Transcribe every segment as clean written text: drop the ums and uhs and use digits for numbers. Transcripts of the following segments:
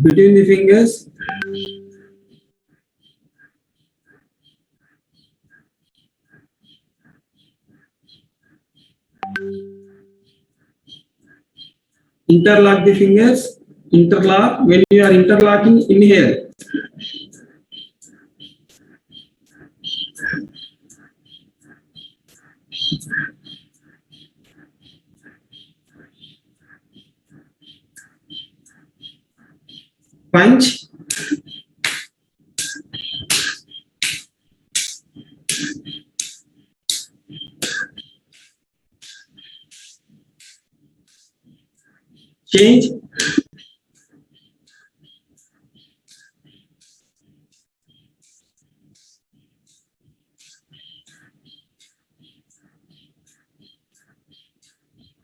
between the fingers. Interlock the fingers. Interlock. When you are interlocking, inhale. Punch. Change.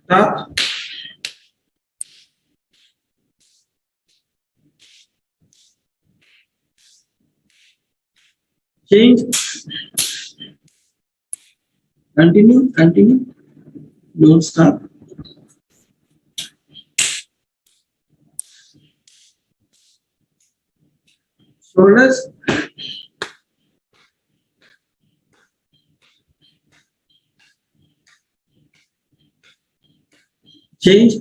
Stop. Change. Continue. Continue. Don't stop. Shoulders. Change.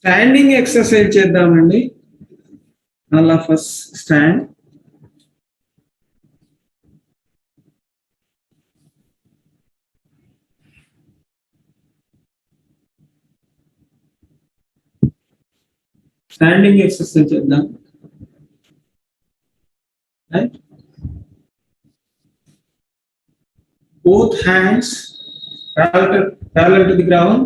Standing exercise చేద్దామండి. అలా first stand. Standing exercise చేద్దాం. Right. Both hands parallel to the ground.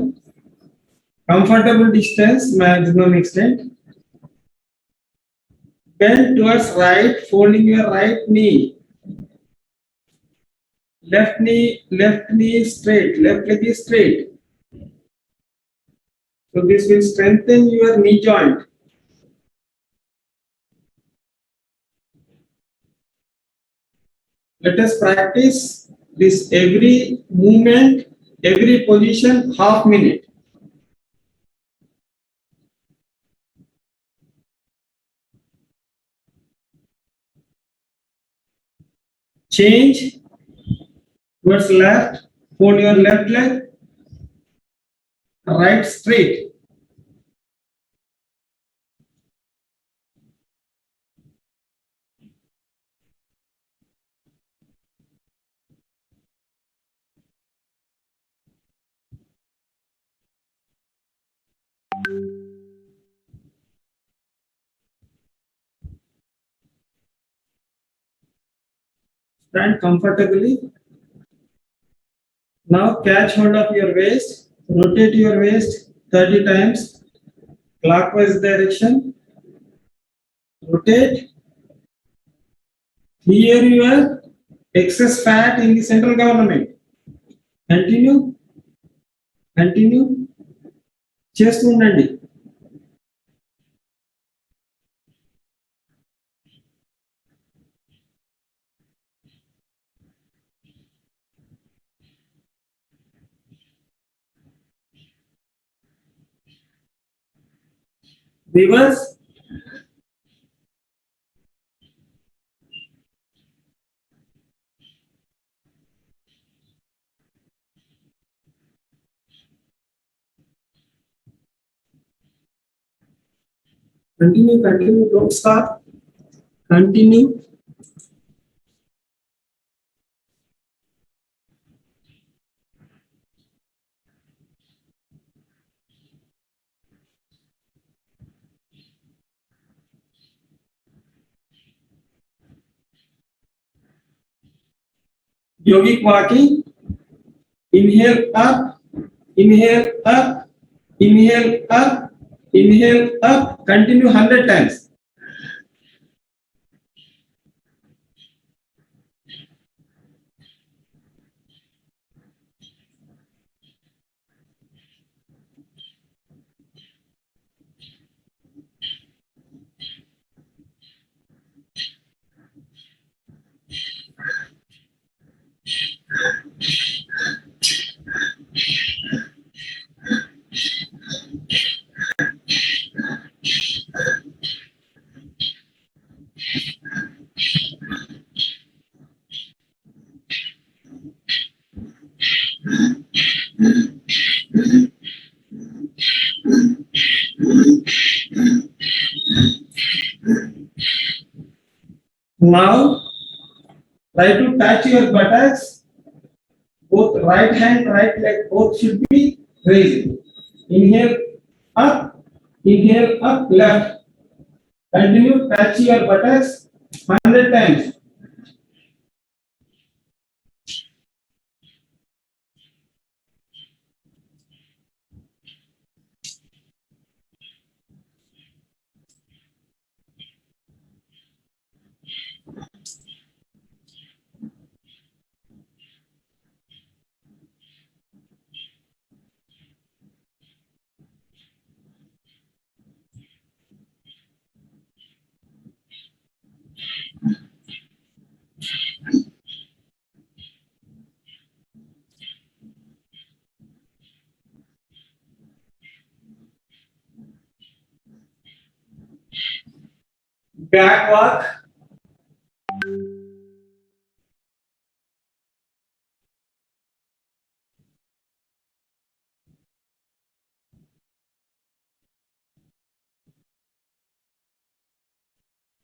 Comfortable distance, maximum extent. Bend towards right, folding your right knee. Left knee straight. Left leg is straight. So this will strengthen your knee joint. Let us practice this every movement, every position, half minute. Change towards left, fold your left leg, right straight. Stand comfortably. Now catch hold of your waist, rotate your waist 30 times, clockwise direction. Rotate. Clear your excess fat in the central government. Continue. Continue. చేస్తూ ఉండండి. Reverse. Continue, continue, don't stop. Continue. Yogic walking. Inhale up, inhale up, inhale up, inhale up. Continue 100 times. Now try to touch your buttocks. Both right hand, right leg, both should be raised. Inhale up, inhale up, left. Continue touch your buttocks 100 times. Back walk.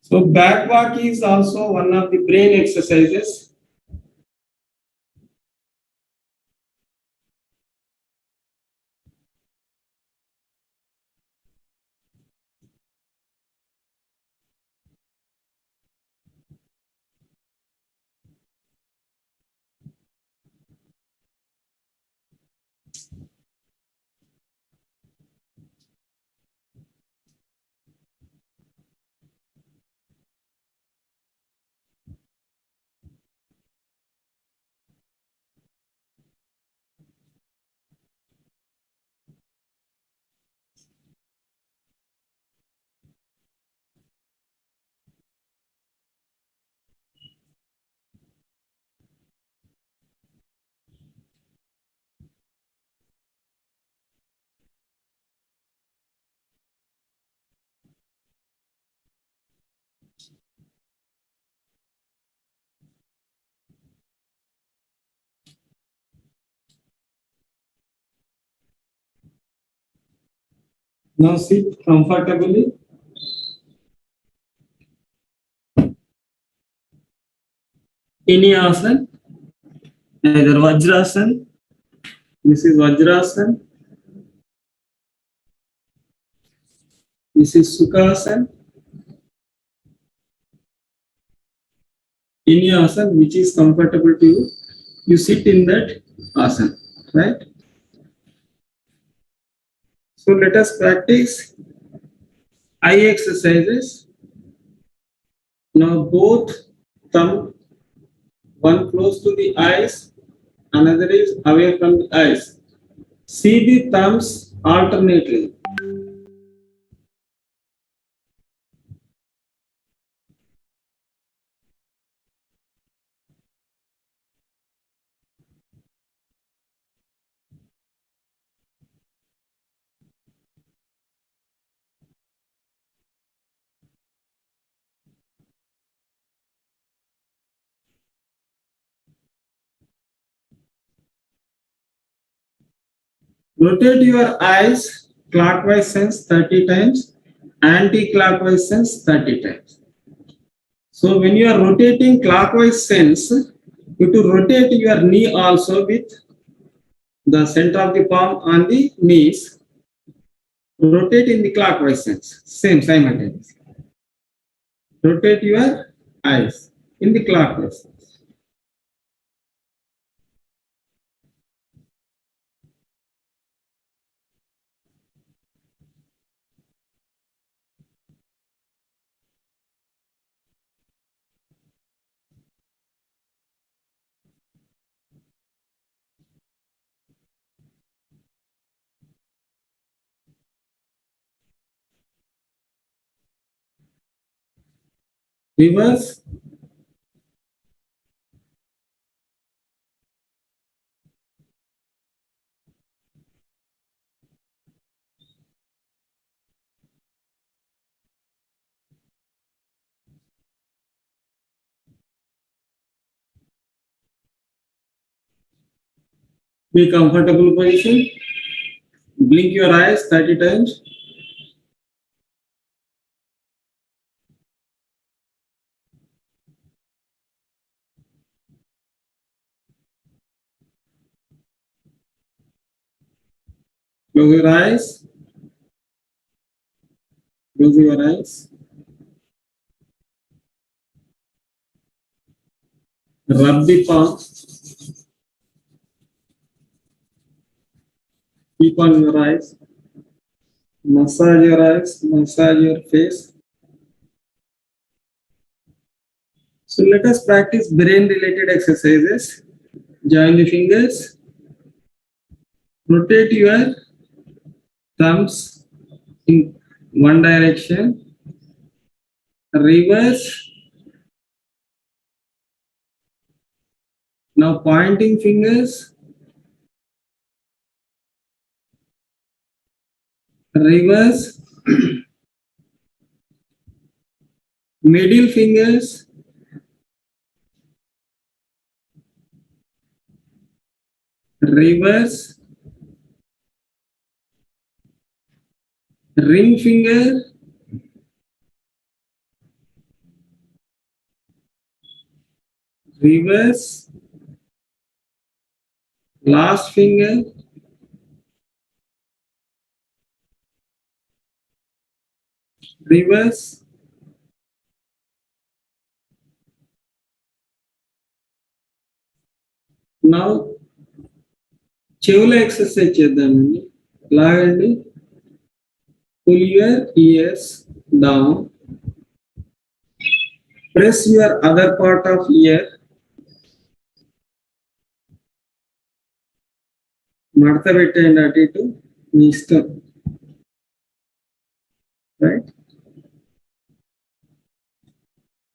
So back walk is also one of the brain exercises. Now sit comfortably. Any asana, either Vajrasana. This is Vajrasana. This is Sukhasana. Any asana which is comfortable to you, you sit in that asana, right? So let us practice eye exercises. Now both thumb, one close to the eyes, another is away from the eyes. See the thumbs alternately. Rotate your eyes clockwise sense 30 times, anti-clockwise sense 30 times. So when you are rotating clockwise sense, you have to rotate your knee also with the center of the palm on the knees. Rotate in the clockwise sense, same simultaneously. Rotate your eyes in the clockwise sense. Reverse. Be comfortable position. Blink your eyes 30 times. Close your eyes. Close your eyes. Rub the palm. Keep on your eyes. Massage your eyes. Massage your face. So let us practice brain related exercises. Join the fingers. Rotate your thumbs in one direction. Reverse. Now pointing fingers. Reverse. Middle fingers. Reverse. Ring finger. Reverse. Last finger. Reverse. Now చెవుల exercise చేద్దామండి. లాగండి. Pull your ears down. Press your other part of ear. మడత పెట్టండి అటు ఇటు మీ ఇష్టం. Right?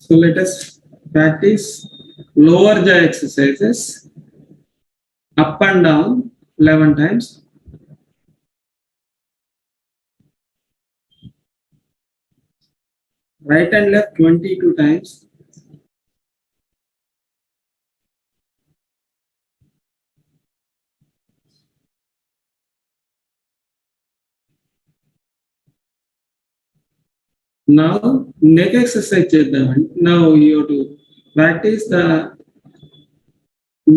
So let us practice lower jaw exercises. Up and down 11 times. Right and left 22 times. Now neck exercise చేద్దామండి. Now you have to practice the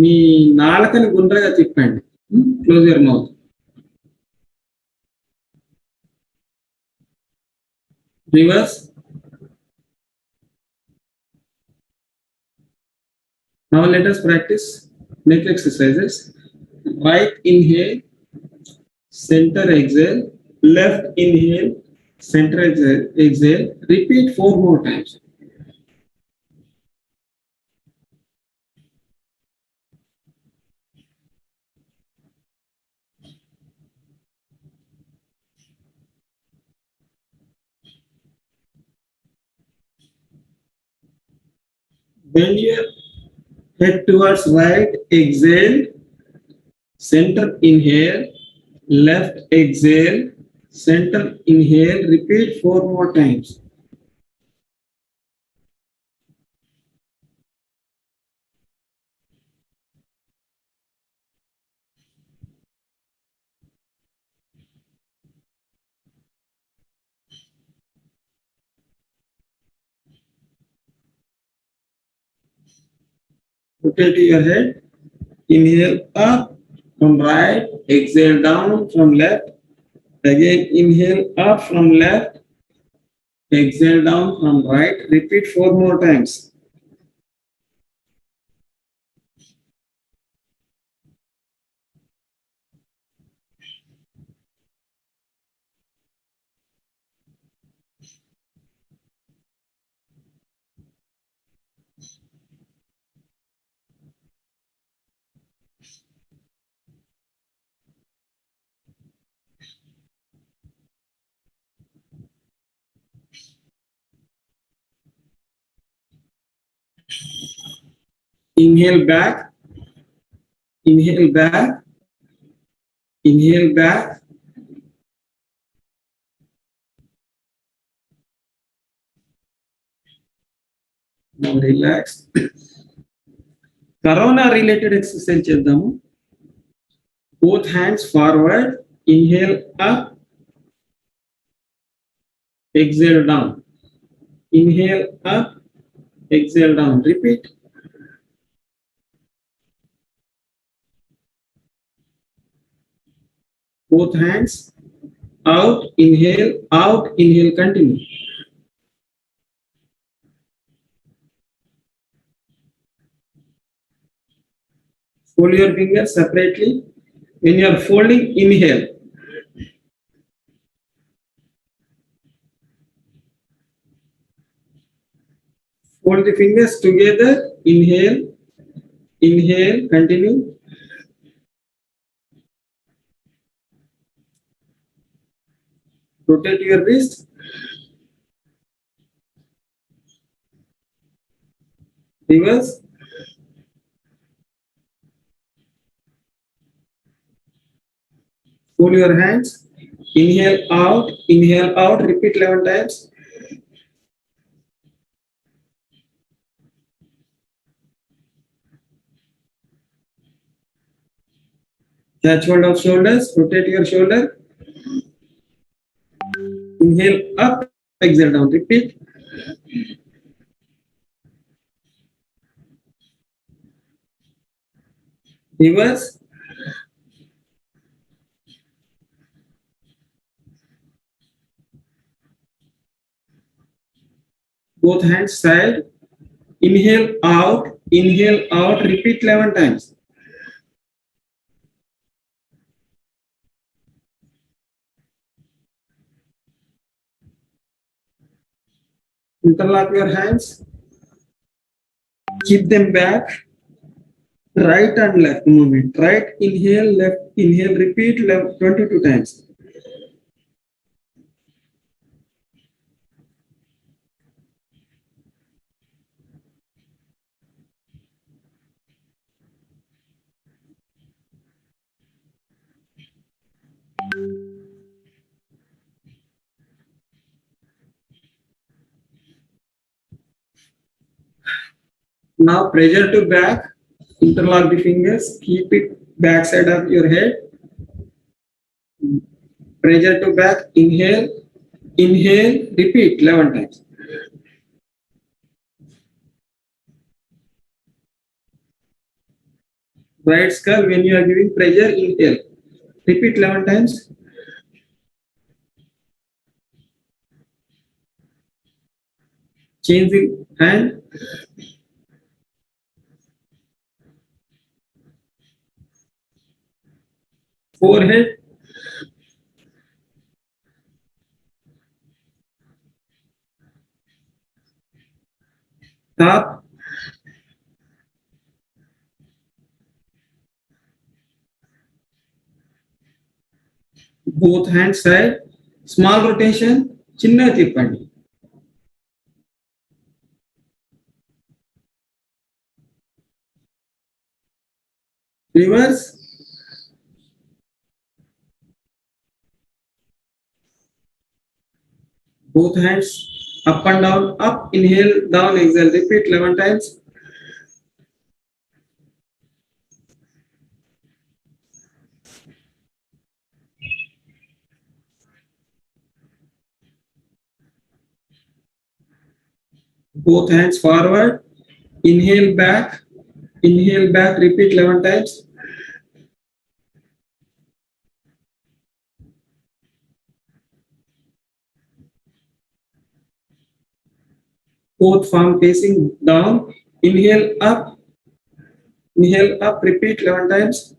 మీ నాలుకని గుండ్రగా తిప్పండి. Close your mouth. Reverse. Now let us practice neck exercises. Right inhale, center exhale, left inhale, center exhale. Repeat 4 more times. Bend your head towards right, exhale, center inhale, left exhale, center inhale. Repeat 4 more times. Rotate your head. Inhale up from right, exhale down from left. Again, inhale up from left, exhale down from right. Repeat 4 more times. Inhale back, inhale back, inhale back. Now relax. Corona related exercise చేద్దాము. Both hands forward. Inhale up. Exhale down. Inhale up. Exhale down. Repeat. Both hands out. Inhale. Out. Inhale. Continue. Fold your fingers separately. When you are folding, inhale. Fold the fingers together. Inhale. Inhale. Continue. Rotate your wrist. Reverse. Fold your hands. Inhale out. Inhale out. Repeat 11 times. Catch hold of shoulders. Rotate your shoulder. Inhale up. Exhale down. Repeat. Reverse. Both hands side. Inhale out. Inhale out. Repeat 11 times. Interlock your hands. Keep them back. Right and left movement. Right inhale, left inhale. Repeat 22 times. Now pressure to back. Interlock the fingers. Keep it back side of your head. Pressure to back. Inhale. Inhale. Repeat 11 times. Right skull. When you are giving pressure, inhale. Repeat 11 times. Change the hand. Forehead. Top. Both hands side. Small rotation. చిన్న తిప్పండి. Reverse. Both hands up and down. Up. Inhale. Down. Exhale. Repeat 11 times. Both hands forward. Inhale back. Inhale back. Repeat 11 times. Both palm facing down. Inhale up. Inhale up. Repeat 11 times.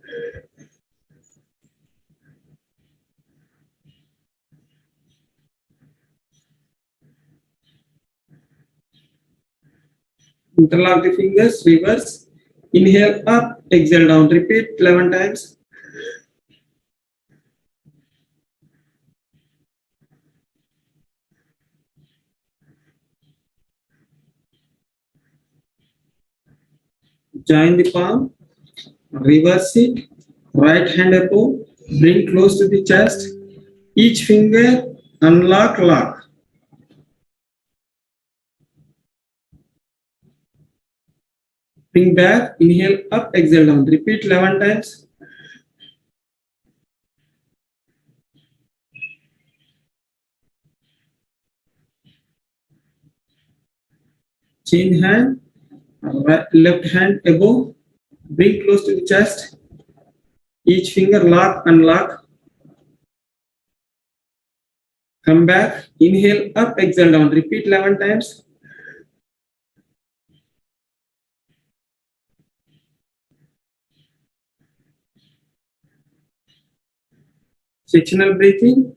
Interlock the fingers. Reverse. Inhale up. Exhale down. Repeat 11 times. Join the palm. Reverse it. Right hand above. Bring close to the chest. Each finger unlock, lock. Bring back. Inhale up. Exhale down. Repeat 11 times. Change hand, left hand above, bring close to the chest, each finger lock, unlock, come back, inhale up, exhale down, repeat 11 times. Sectional breathing,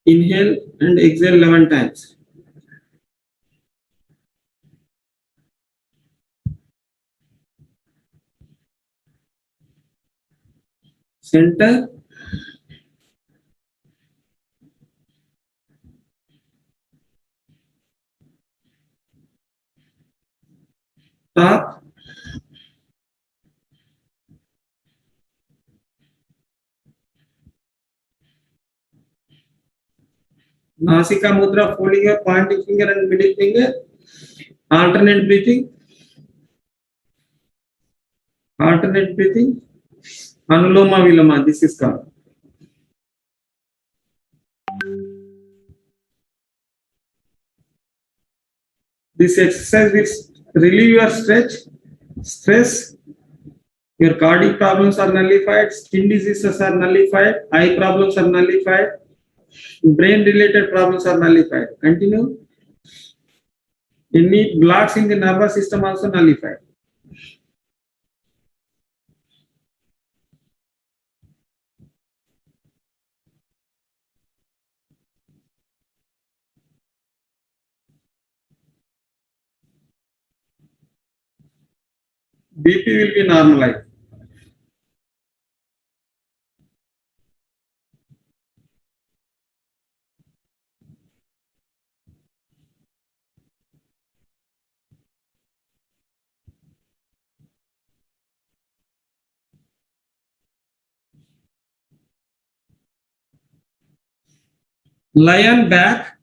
inhale and exhale 11 times. Center, top, Nasika Mudra, folding your pointing finger and middle finger, alternate breathing, Anuloma Viloma, this is called. This exercise will relieve your stress, your cardiac problems are nullified, skin diseases are nullified, eye problems are nullified, brain related problems are nullified. Continue. Any blocks in the nervous system also nullified. BP will be normalized. Lie back,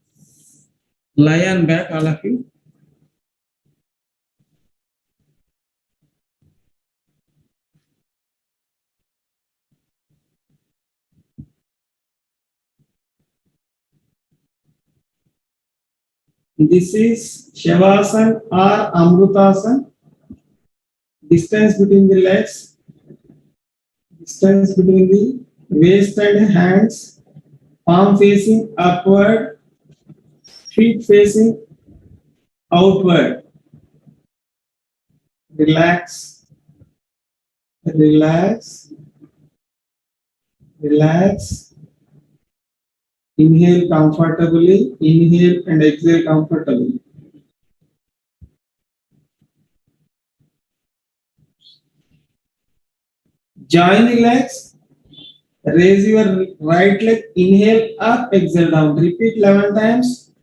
all of you. This is Shavasana or Amrutasana. Distance between the legs, distance between the waist and hands, palm facing upward, feet facing outward. Relax, relax, relax. Inhale comfortably, inhale and exhale comfortably. Join the legs, raise your right leg, inhale up, exhale down. Repeat 11 times.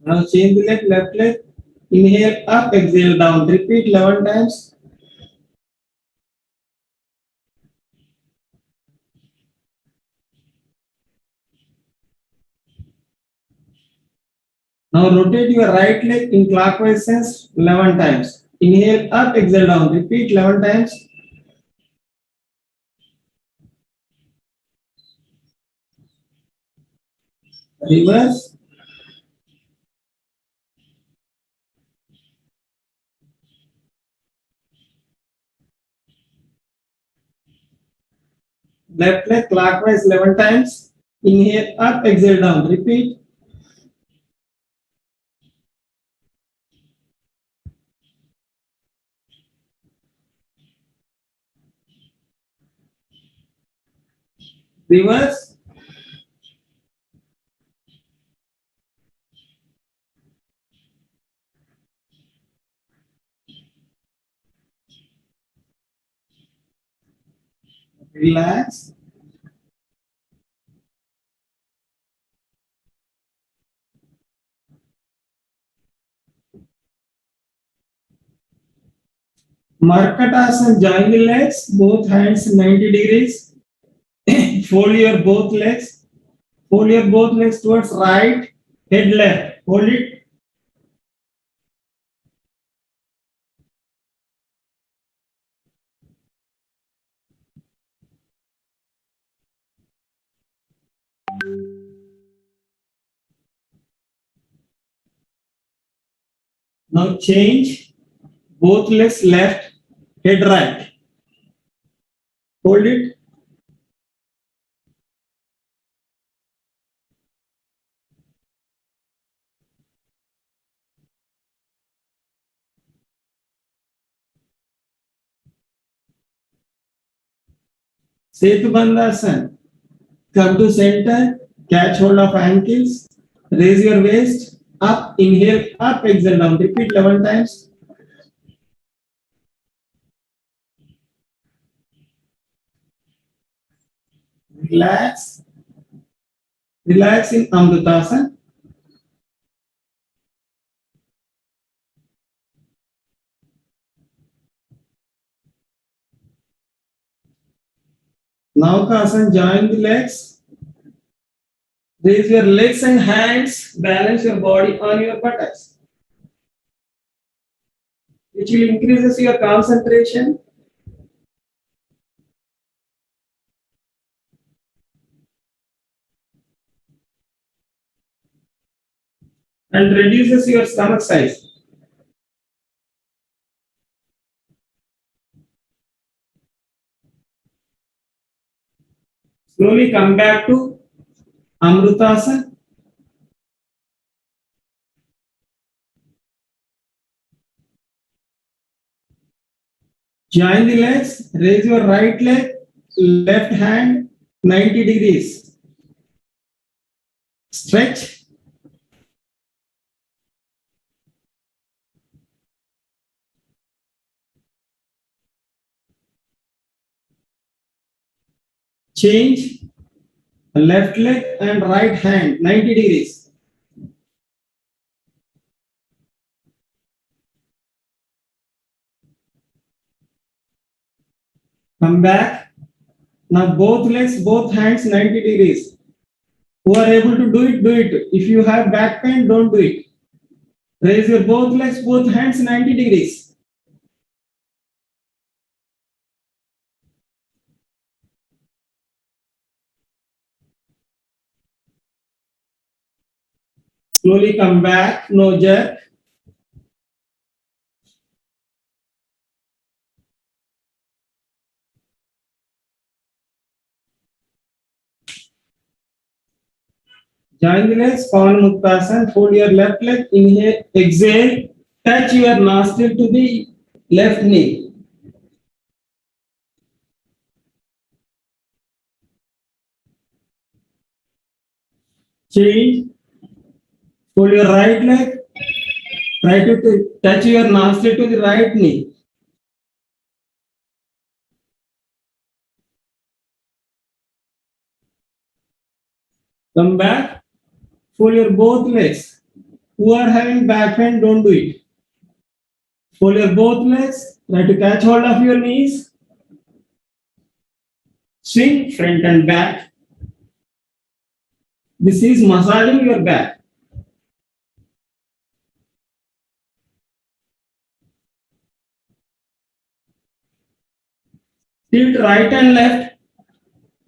Now change the leg, left leg, inhale up, exhale down. Repeat 11 times. Now rotate your right leg in clockwise sense 11 times. Inhale up, exhale down. Repeat 11 times. Reverse. Left leg clockwise 11 times. Inhale up, exhale down. Repeat. Reverse. Relax. Markatasana, join the legs, both hands 90 degrees. Fold your both legs. Fold your both legs towards right, head left. Hold it. Now change both legs left, head right. Hold it. Setu Bandhasan. Come to center, catch hold of ankles, raise your waist, up, inhale, up, exhale down. Repeat 11 times. Relax. Relax in Amrutasana. Naukasana, join the legs. Raise your legs and hands, balance your body on your buttocks, which will increases your concentration. And reduces your stomach size. Slowly come back to Amrutasana. Join the legs, raise your right leg, left hand 90 degrees. Stretch. Change left leg and right hand 90 degrees. Come back. Now both legs, both hands 90 degrees. Who are able to do it, do it. If you have back pain, don't do it. Raise your both legs, both hands 90 degrees. Slowly come back, no jerk. Join the legs, Pawan Muktasana. Fold your left leg, inhale, exhale, touch your nostril to the left knee. Change. Fold your right leg, try to touch your nostril to the right knee. Come back, fold your both legs. Who are having back pain, don't do it. Fold your both legs, try to catch hold of your knees. Swing front and back. This is massaging your back. Tilt right and left.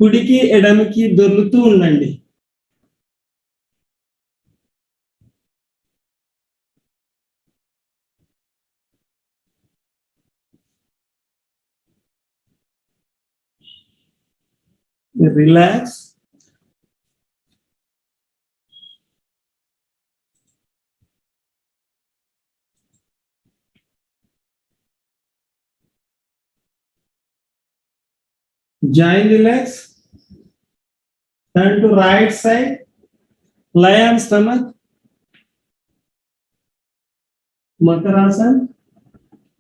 కుడికి ఎడమకి దొర్లుతూ ఉండండి. Relax. Join the legs. Turn to right side. Lie on stomach. Makarasana.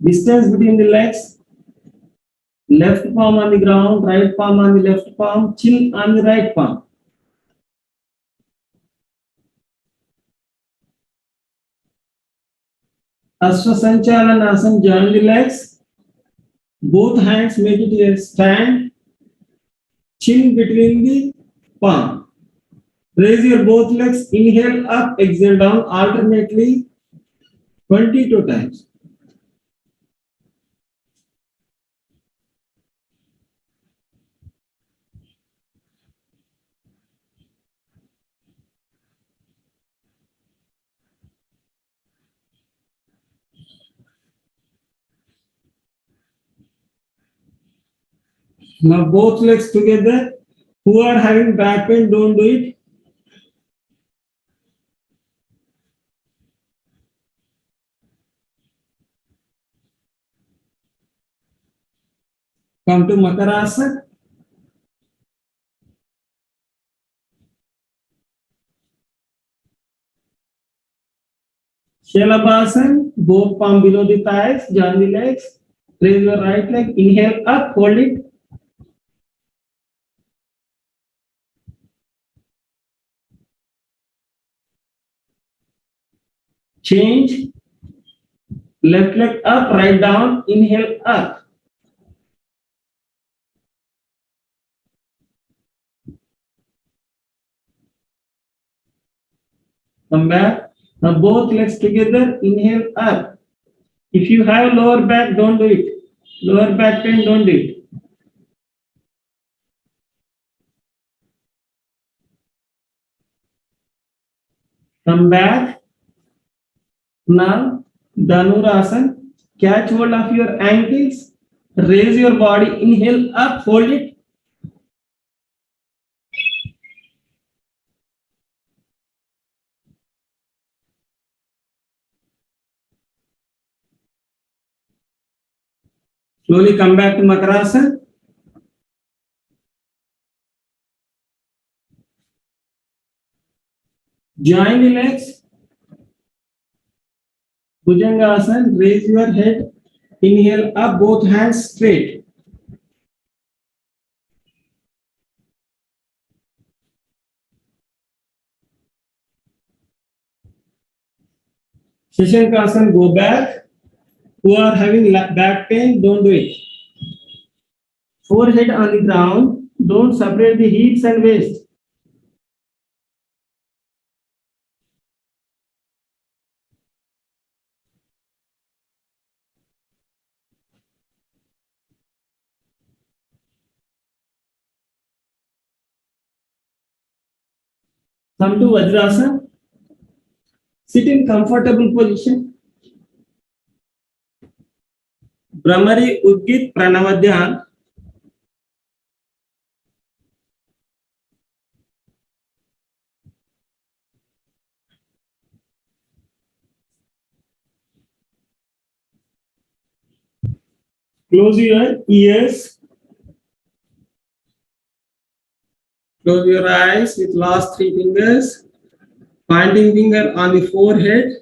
Distance between the legs. Left palm on the ground, right palm on the left palm, chin on the right palm. Ashwasanchalanasana, join the legs. Both hands make it a stand. Chin between the palm. Raise your both legs, inhale up, exhale down alternately 22 times. Now both legs together. Who are having back pain, don't do it. Come to Makarasana. Shalabhasana, both palm below the thighs, join the legs. Raise your right leg, inhale up, hold it. Change. Left leg up, right down, inhale up. Come back. Now both legs together, inhale up. If you have lower back, don't do it. Lower back pain, don't do it. Come back. Now, Dhanurasana. Catch hold of your ankles. Raise your body. Inhale up. Hold it. Slowly come back to Makarasana. Join the legs. Bhujangasana. Raise your head. Inhale up. Both hands straight. Shashankasana. Go back. Who are having back pain, don't do it. Forehead on the ground. Don't separate the hips and waist. Come to Vajrasana. Sit in comfortable position. Brahmari Udgit Pranavadhyana. Close your ears. Close your eyes with last three fingers. Pointing finger on the forehead.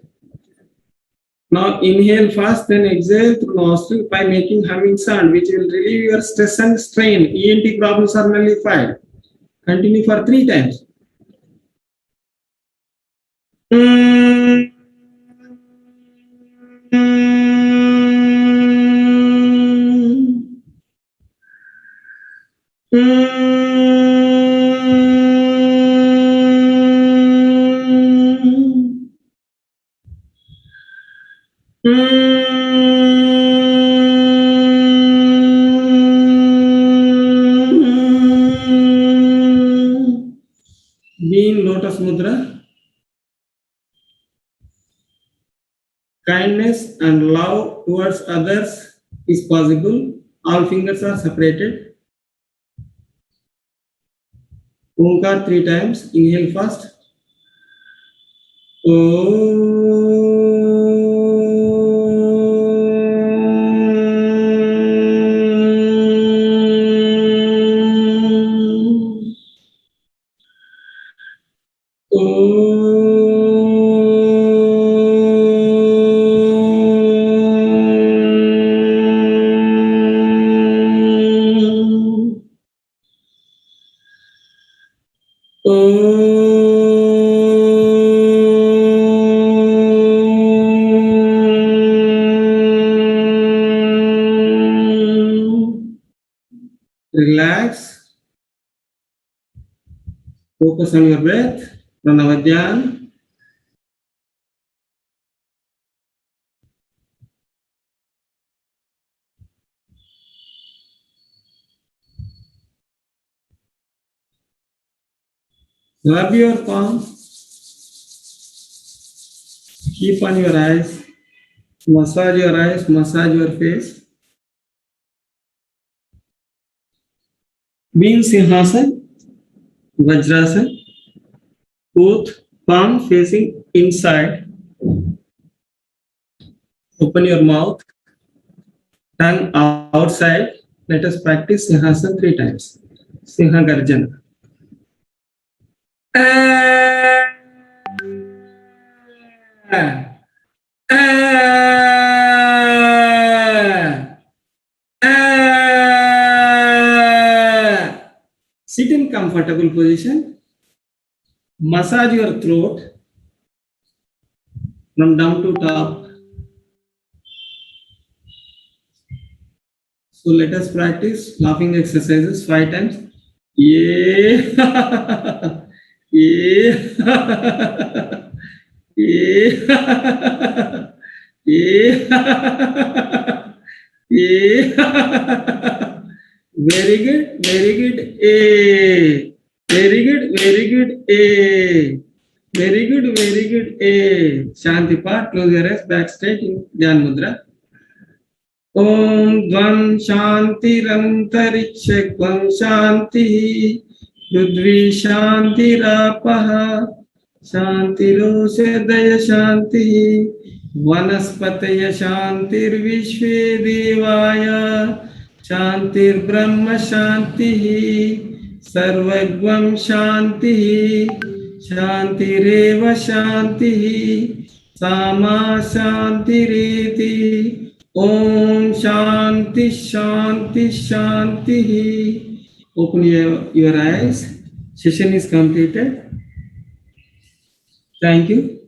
Now inhale first, then exhale through nostril by making humming sound, which will relieve your stress and strain. ENT problems are nullified. Continue for 3 times. Be in lotus mudra. Kindness and love towards others is possible. All fingers are separated. Omkar 3 times. Inhale first. Relax. Focus on your breath. Pranavadhyana. Rub your palm. Keep on your eyes. Massage your eyes. Massage your face. Be in Sinhasan, Vajrasan, both palm facing inside. Open your mouth, tongue outside. Let us practice Sinhasan 3 times. Sinha Garjana. Sit in comfortable position. Massage your throat from down to top. So let us practice laughing exercises 5 times. Yeah. Yeah. Yeah. Yeah. Yeah. Very good, very good. A. Very good, very good. A. Very good, very good. A. Shanti part. Close your eyes. Back straight in Dhyan Mudra. ओम द्वं शांतिरंतरिक्षं शांति पृथ्वी शांतिरापः शांतिरोषधय शांति वनस्पतय शांतिर्विश्वे देवाय शांतिर्ब्रह्म शांति सर्वज्ञं शांति शांतिरेव शांति सामा शांतिरेति Om Shanti Shanti Shanti. Open your eyes. Session is completed. Thank you.